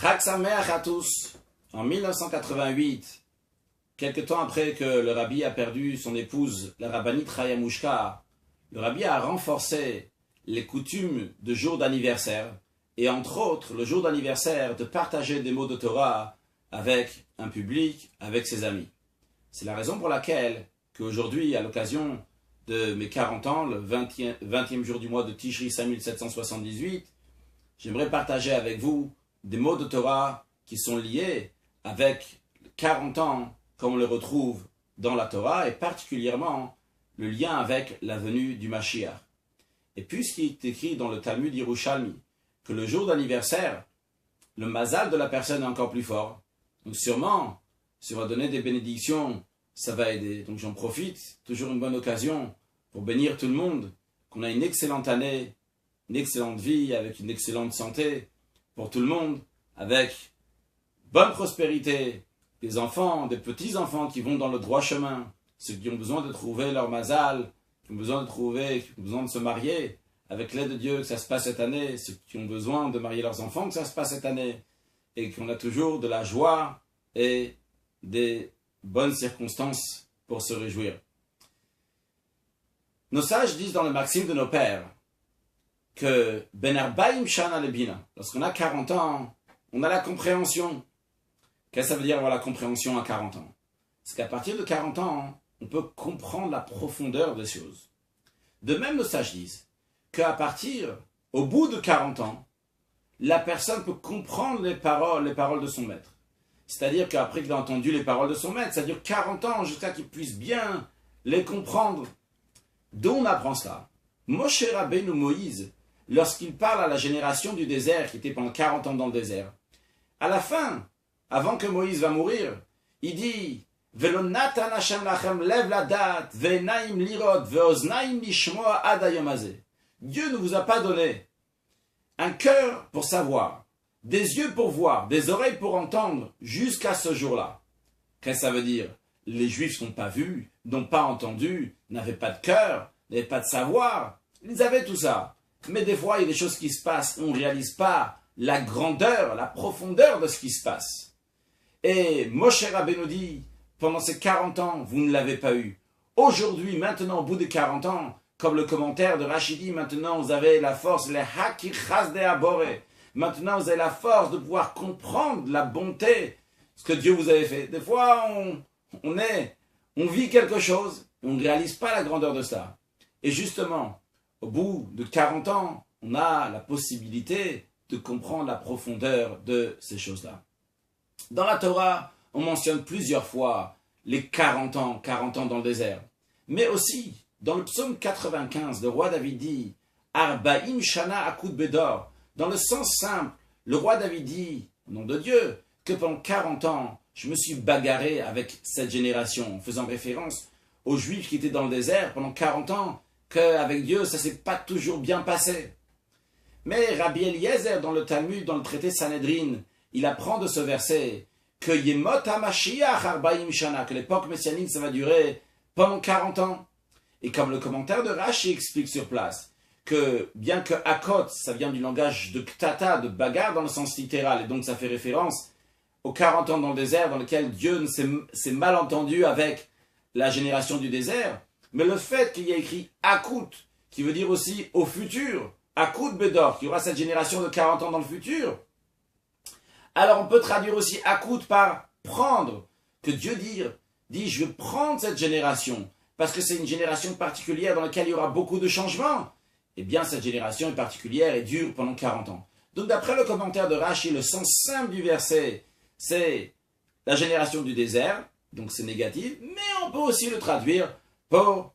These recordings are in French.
Chag Sameach à tous. En 1988, quelque temps après que le rabbi a perdu son épouse, la rabbinite Chaya Mushka, le rabbi a renforcé les coutumes de jour d'anniversaire, et entre autres, le jour d'anniversaire, de partager des mots de Torah avec un public, avec ses amis. C'est la raison pour laquelle, qu'aujourd'hui, à l'occasion de mes 40 ans, le 20e jour du mois de Tishri 5778, j'aimerais partager avec vous des mots de Torah qui sont liés avec 40 ans, comme on le retrouve dans la Torah, et particulièrement le lien avec la venue du Mashiach. Et puisqu'il est écrit dans le Talmud Yerushalmi que le jour d'anniversaire, le mazal de la personne est encore plus fort, donc sûrement, si on va donner des bénédictions, ça va aider. Donc j'en profite, toujours une bonne occasion pour bénir tout le monde, qu'on a une excellente année, une excellente vie, avec une excellente santé pour tout le monde, avec bonne prospérité, des enfants, des petits-enfants qui vont dans le droit chemin, ceux qui ont besoin de trouver leur mazal, qui ont besoin de se marier, avec l'aide de Dieu, que ça se passe cette année, ceux qui ont besoin de marier leurs enfants, que ça se passe cette année, et qu'on a toujours de la joie et des bonnes circonstances pour se réjouir. Nos sages disent dans le maxime de nos pères que Ben Arbaim Shana Lebina, lorsqu'on a 40 ans, on a la compréhension. Qu'est-ce que ça veut dire avoir la compréhension à 40 ans? C'est qu'à partir de 40 ans, on peut comprendre la profondeur des choses. De même, nos sages disent qu'à partir, au bout de 40 ans, la personne peut comprendre les paroles de son maître. C'est-à-dire qu'après qu'il a entendu les paroles de son maître, ça dure 40 ans jusqu'à qu'il puisse bien les comprendre. D'où on apprend cela? Moshe Rabbeinu Moïse, lorsqu'il parle à la génération du désert, qui était pendant 40 ans dans le désert, à la fin, avant que Moïse va mourir, il dit Velo natan Hashem lachem lev ladat ve'enaim lirot ve'oznaim lishmoa ad hayom hazeh. Dieu ne vous a pas donné un cœur pour savoir, des yeux pour voir, des oreilles pour entendre, jusqu'à ce jour-là. Qu'est-ce que ça veut dire? Les Juifs n'ont pas vu, n'ont pas entendu, n'avaient pas de cœur, n'avaient pas de savoir. Ils avaient tout ça. Mais des fois, il y a des choses qui se passent, on ne réalise pas la grandeur, la profondeur de ce qui se passe. Et Moshe Rabbeinu dit, pendant ces 40 ans, vous ne l'avez pas eu. Aujourd'hui, maintenant, au bout des 40 ans, comme le commentaire de Rachidi, maintenant vous avez la force, les hakir chasde abore. Maintenant vous avez la force de pouvoir comprendre la bonté, ce que Dieu vous avait fait. Des fois, on vit quelque chose, on ne réalise pas la grandeur de ça. Et justement, au bout de 40 ans, on a la possibilité de comprendre la profondeur de ces choses-là. Dans la Torah, on mentionne plusieurs fois les 40 ans dans le désert. Mais aussi, dans le psaume 95, le roi David dit « Arbaim shana akud bedor ». Dans le sens simple, le roi David dit, au nom de Dieu, que pendant 40 ans, je me suis bagarré avec cette génération, en faisant référence aux Juifs qui étaient dans le désert pendant 40 ans, qu'avec Dieu, ça ne s'est pas toujours bien passé. Mais Rabbi Eliezer, dans le Talmud, dans le traité Sanhedrin, il apprend de ce verset que Yemot HaMashiach Arbaim Shana, que l'époque messianique, ça va durer pendant 40 ans. Et comme le commentaire de Rashi explique sur place, que bien que Akot, ça vient du langage de Ktata, de bagarre dans le sens littéral, et donc ça fait référence aux 40 ans dans le désert dans lequel Dieu s'est mal entendu avec la génération du désert, mais le fait qu'il y ait écrit Akut, qui veut dire aussi au futur, Akut Bedor, qu'il y aura cette génération de 40 ans dans le futur, alors on peut traduire aussi Akut par prendre, que Dieu dit je vais prendre cette génération, parce que c'est une génération particulière dans laquelle il y aura beaucoup de changements. Eh bien, cette génération est particulière et dure pendant 40 ans. Donc, d'après le commentaire de Rashi, le sens simple du verset, c'est la génération du désert, donc c'est négatif, mais on peut aussi le traduire pour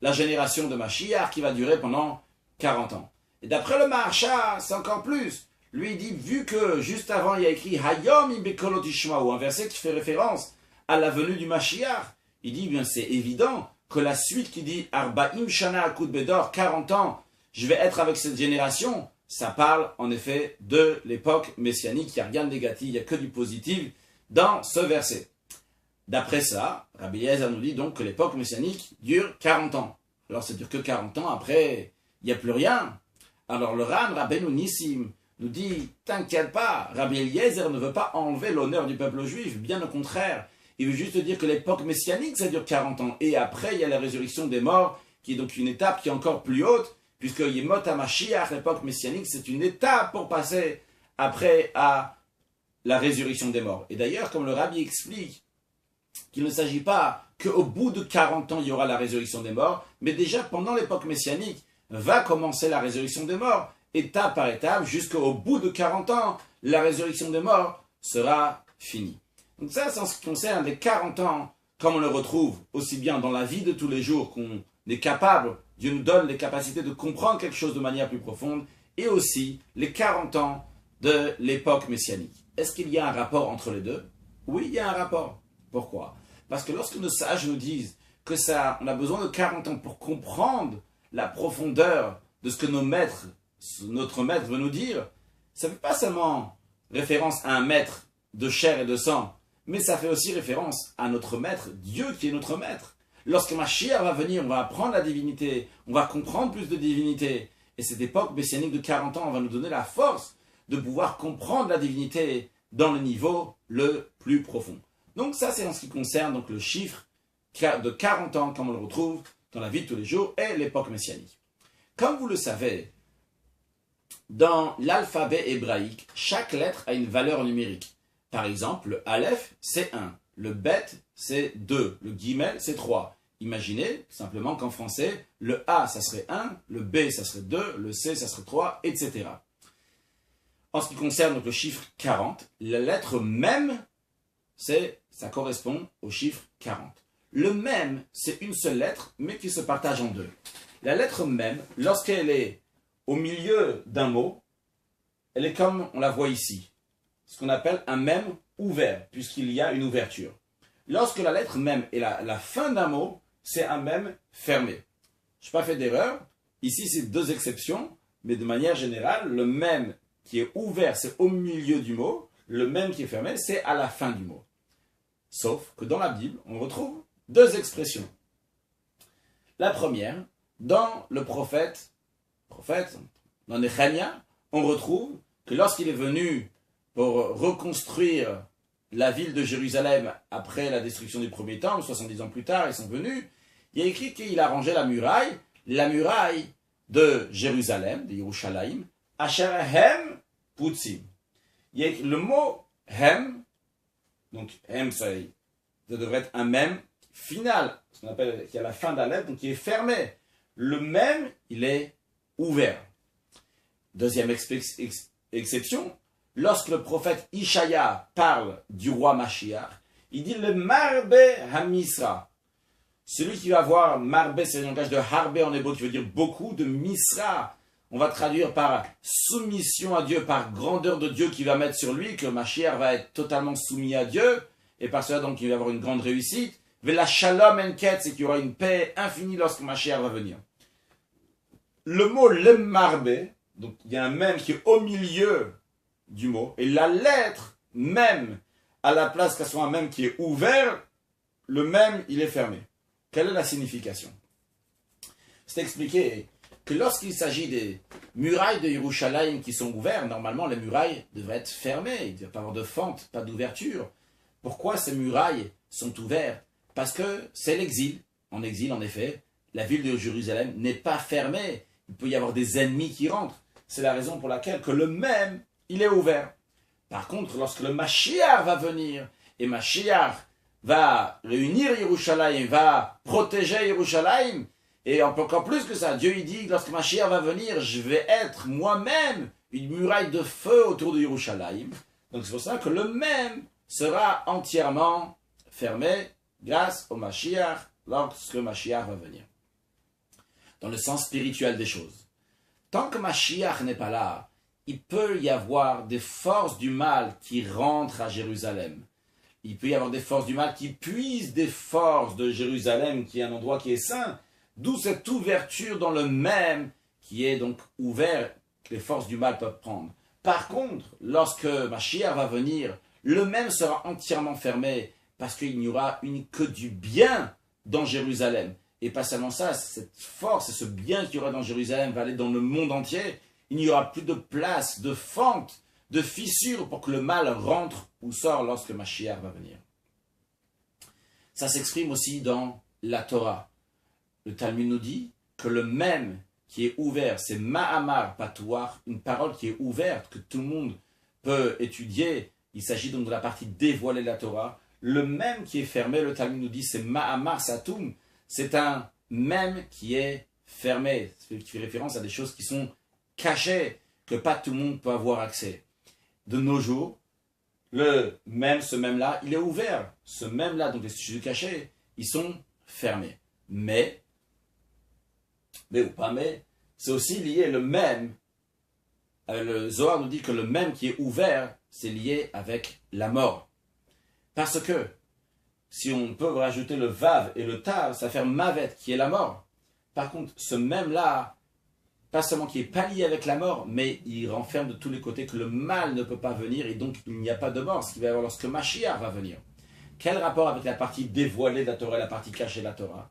la génération de Mashiach qui va durer pendant 40 ans. Et d'après le Maharsha, c'est encore plus. Lui, il dit, vu que juste avant, il y a écrit Hayom ibekolot ishma'u, un verset qui fait référence à la venue du Mashiach, il dit, bien, c'est évident que la suite qui dit Arbaim Shana Akud Bedor, 40 ans, je vais être avec cette génération, ça parle en effet de l'époque messianique, il n'y a rien de négatif, il n'y a que du positif dans ce verset. D'après ça, Rabbi Eliezer nous dit donc que l'époque messianique dure 40 ans. Alors ça dure que 40 ans, après, il n'y a plus rien. Alors le Ran Rabbeinu Nissim nous dit, t'inquiète pas, Rabbi Eliezer ne veut pas enlever l'honneur du peuple juif, bien au contraire. Il veut juste dire que l'époque messianique, ça dure 40 ans. Et après, il y a la résurrection des morts, qui est donc une étape qui est encore plus haute, puisque Yemot HaMashiach, l'époque messianique, c'est une étape pour passer après à la résurrection des morts. Et d'ailleurs, comme le Rabbi explique, qu'il ne s'agit pas qu'au bout de 40 ans, il y aura la résurrection des morts, mais déjà pendant l'époque messianique, va commencer la résurrection des morts, étape par étape, jusqu'au bout de 40 ans, la résurrection des morts sera finie. Donc ça, c'est en ce qui concerne les 40 ans, comme on le retrouve aussi bien dans la vie de tous les jours, qu'on est capable, Dieu nous donne les capacités de comprendre quelque chose de manière plus profonde, et aussi les 40 ans de l'époque messianique. Est-ce qu'il y a un rapport entre les deux? Oui, il y a un rapport. Pourquoi? Parce que lorsque nos sages nous disent que ça, on a besoin de 40 ans pour comprendre la profondeur de ce que notre maître veut nous dire, ça ne fait pas seulement référence à un maître de chair et de sang, mais ça fait aussi référence à notre maître, Dieu qui est notre maître. Lorsque Mashiach va venir, on va apprendre la divinité, on va comprendre plus de divinité. Et cette époque messianique de 40 ans va nous donner la force de pouvoir comprendre la divinité dans le niveau le plus profond. Donc ça, c'est en ce qui concerne donc, le chiffre de 40 ans, comme on le retrouve dans la vie de tous les jours, et l'époque messianique. Comme vous le savez, dans l'alphabet hébraïque, chaque lettre a une valeur numérique. Par exemple, le Aleph, c'est 1. Le Bet, c'est 2. Le Gimel, c'est 3. Imaginez simplement qu'en français, le A, ça serait 1, le B, ça serait 2, le C, ça serait 3, etc. En ce qui concerne donc, le chiffre 40, la lettre même, ça correspond au chiffre 40. Le même, c'est une seule lettre, mais qui se partage en deux. La lettre même, lorsqu'elle est au milieu d'un mot, elle est comme on la voit ici. Ce qu'on appelle un même ouvert, puisqu'il y a une ouverture. Lorsque la lettre même est la fin d'un mot, c'est un même fermé. Je n'ai pas fait d'erreur. Ici, c'est deux exceptions, mais de manière générale, le même qui est ouvert, c'est au milieu du mot. Le même qui est fermé, c'est à la fin du mot. Sauf que dans la Bible, on retrouve deux expressions. La première, dans le prophète, dans Néhémie, on retrouve que lorsqu'il est venu pour reconstruire la ville de Jérusalem après la destruction du premier temple, 70 ans plus tard, ils sont venus, il y a écrit qu'il a rangé la muraille de Jérusalem, de Yerushalayim, Asher Hem Putzim. Il y a le mot Hem, donc Hem, ça devrait être un même final, ce qu'on appelle qui est à la fin de la lettre, donc qui est fermé. Le même, il est ouvert. Deuxième exception, lorsque le prophète Ishaïa parle du roi Mashiach, il dit le Marbe Hamisra. Celui qui va voir Marbe, c'est le langage de Harbe en hébreu qui veut dire beaucoup, de Misra. On va traduire par soumission à Dieu, par grandeur de Dieu qui va mettre sur lui, que Mashiach va être totalement soumis à Dieu, et par cela donc il va avoir une grande réussite. La Shalom Enket, c'est qu'il y aura une paix infinie lorsque Mashiach va venir. Le mot le Marbe, donc il y a un même qui est au milieu du mot, et la lettre même, à la place qu'elle soit un même qui est ouvert, le même, il est fermé. Quelle est la signification? C'est expliqué que lorsqu'il s'agit des murailles de Yerushalayim qui sont ouvertes, normalement les murailles devraient être fermées, il ne doit pas avoir de fente, pas d'ouverture. Pourquoi ces murailles sont ouvertes? Parce que c'est l'exil. En exil, en effet, la ville de Jérusalem n'est pas fermée. Il peut y avoir des ennemis qui rentrent. C'est la raison pour laquelle que le même, il est ouvert. Par contre, lorsque le Mashiach va venir, et Mashiach va réunir Yerushalayim, va protéger Yerushalayim, et encore plus que ça, Dieu il dit, lorsque Mashiach va venir, je vais être moi-même une muraille de feu autour de Yerushalayim. Donc c'est pour ça que le même sera entièrement fermé grâce au Mashiach, lorsque Mashiach va venir. Dans le sens spirituel des choses. Tant que Mashiach n'est pas là, il peut y avoir des forces du mal qui rentrent à Jérusalem. Il peut y avoir des forces du mal qui puisent des forces de Jérusalem, qui est un endroit qui est saint, d'où cette ouverture dans le même, qui est donc ouvert, que les forces du mal peuvent prendre. Par contre, lorsque Mashiach va venir, le même sera entièrement fermé, parce qu'il n'y aura que du bien dans Jérusalem. Et pas seulement ça, cette force et ce bien qu'il y aura dans Jérusalem va aller dans le monde entier. Il n'y aura plus de place, de fente, de fissure pour que le mal rentre ou sort lorsque Mashiach va venir. Ça s'exprime aussi dans la Torah. Le Talmud nous dit que le même qui est ouvert, c'est Ma'amar Patouar, une parole qui est ouverte, que tout le monde peut étudier. Il s'agit donc de la partie dévoilée de la Torah. Le même qui est fermé, le Talmud nous dit, c'est Ma'amar Satum. C'est un même qui est fermé, qui fait référence à des choses qui sont cachées, que pas tout le monde peut avoir accès. De nos jours, ce même-là, il est ouvert. Ce même-là, donc les sujets cachés, ils sont fermés. Mais ou pas mais, c'est aussi lié le même. Le Zohar nous dit que le même qui est ouvert, c'est lié avec la mort. Parce que, si on peut rajouter le vav et le tav, ça fait mavet, qui est la mort. Par contre, ce même-là, pas seulement qui n'est pas lié avec la mort, mais il renferme de tous les côtés que le mal ne peut pas venir et donc il n'y a pas de mort, ce qui va y avoir lorsque Mashiach va venir. Quel rapport avec la partie dévoilée de la Torah et la partie cachée de la Torah?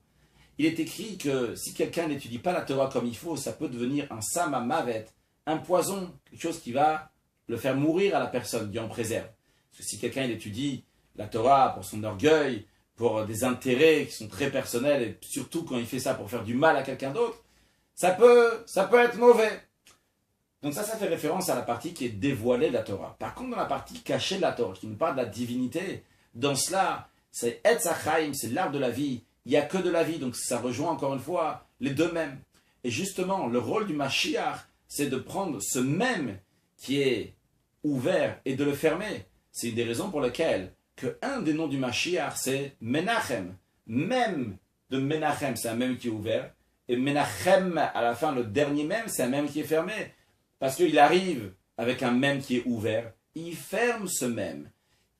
Il est écrit que si quelqu'un n'étudie pas la Torah comme il faut, ça peut devenir un sama mavet, un poison, quelque chose qui va le faire mourir à la personne, Dieu en préserve. Parce que si quelqu'un étudie la Torah pour son orgueil, pour des intérêts qui sont très personnels, et surtout quand il fait ça pour faire du mal à quelqu'un d'autre, ça peut être mauvais. Donc ça fait référence à la partie qui est dévoilée de la Torah. Par contre, dans la partie cachée de la Torah, qui nous parle de la divinité, dans cela, c'est Etz HaChaim, c'est l'arbre de la vie. Il n'y a que de la vie, donc ça rejoint encore une fois les deux mêmes. Et justement, le rôle du Mashiach, c'est de prendre ce même qui est ouvert et de le fermer. C'est une des raisons pour lesquelles un des noms du Mashiach, c'est Menachem. Même de Menachem, c'est un même qui est ouvert. Et Menachem, à la fin, le dernier même, c'est un même qui est fermé. Parce qu'il arrive avec un même qui est ouvert, il ferme ce même,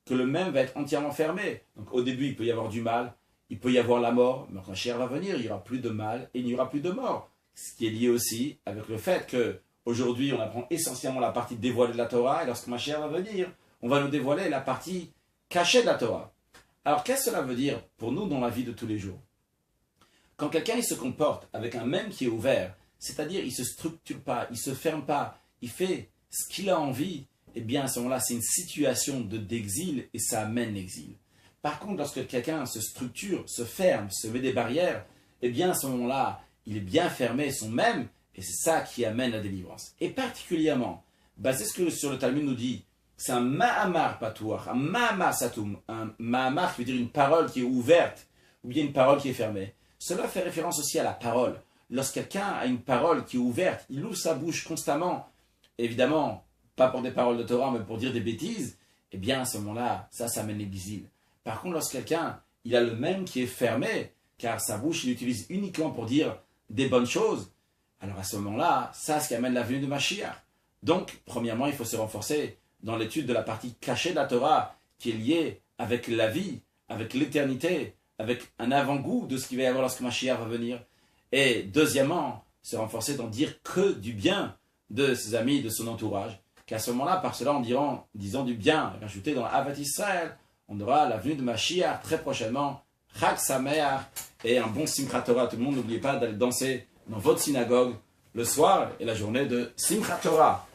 que le même va être entièrement fermé. Donc au début, il peut y avoir du mal, il peut y avoir la mort, mais quand Mashiach va venir, il n'y aura plus de mal et il n'y aura plus de mort. Ce qui est lié aussi avec le fait qu'aujourd'hui, on apprend essentiellement la partie dévoilée de la Torah, et lorsque Mashiach va venir, on va nous dévoiler la partie cachée de la Torah. Alors qu'est-ce que cela veut dire pour nous dans la vie de tous les jours? Quand quelqu'un il se comporte avec un même qui est ouvert, c'est-à-dire il ne se structure pas, il ne se ferme pas, il fait ce qu'il a envie, eh bien à ce moment-là, c'est une situation d'exil et ça amène l'exil. Par contre, lorsque quelqu'un se structure, se ferme, se met des barrières, eh bien à ce moment-là, il est bien fermé son même, et c'est ça qui amène la délivrance. Et particulièrement, basé sur le Talmud nous dit, c'est un ma'amar patouar, un ma'amar satum, un ma'amar qui veut dire une parole qui est ouverte, ou bien une parole qui est fermée. Cela fait référence aussi à la parole. Lorsque quelqu'un a une parole qui est ouverte, il ouvre sa bouche constamment, évidemment, pas pour des paroles de Torah, mais pour dire des bêtises, eh bien à ce moment-là, ça amène l'exil. Par contre, lorsque quelqu'un, il a le même qui est fermé, car sa bouche, il l'utilise uniquement pour dire des bonnes choses, alors à ce moment-là, ça, ce qui amène la venue de Mashiach. Donc, premièrement, il faut se renforcer dans l'étude de la partie cachée de la Torah, qui est liée avec la vie, avec l'éternité, avec un avant-goût de ce qu'il va y avoir lorsque Mashiach va venir. Et deuxièmement, se renforcer dans dire que du bien de ses amis, de son entourage, qu'à ce moment-là, par cela, en disant du bien, rajouté dans Avat Israël, on aura la venue de Mashiach très prochainement, Chag Sameach, et un bon Simchat Torah. Tout le monde, n'oubliez pas d'aller danser dans votre synagogue le soir et la journée de Simchat Torah.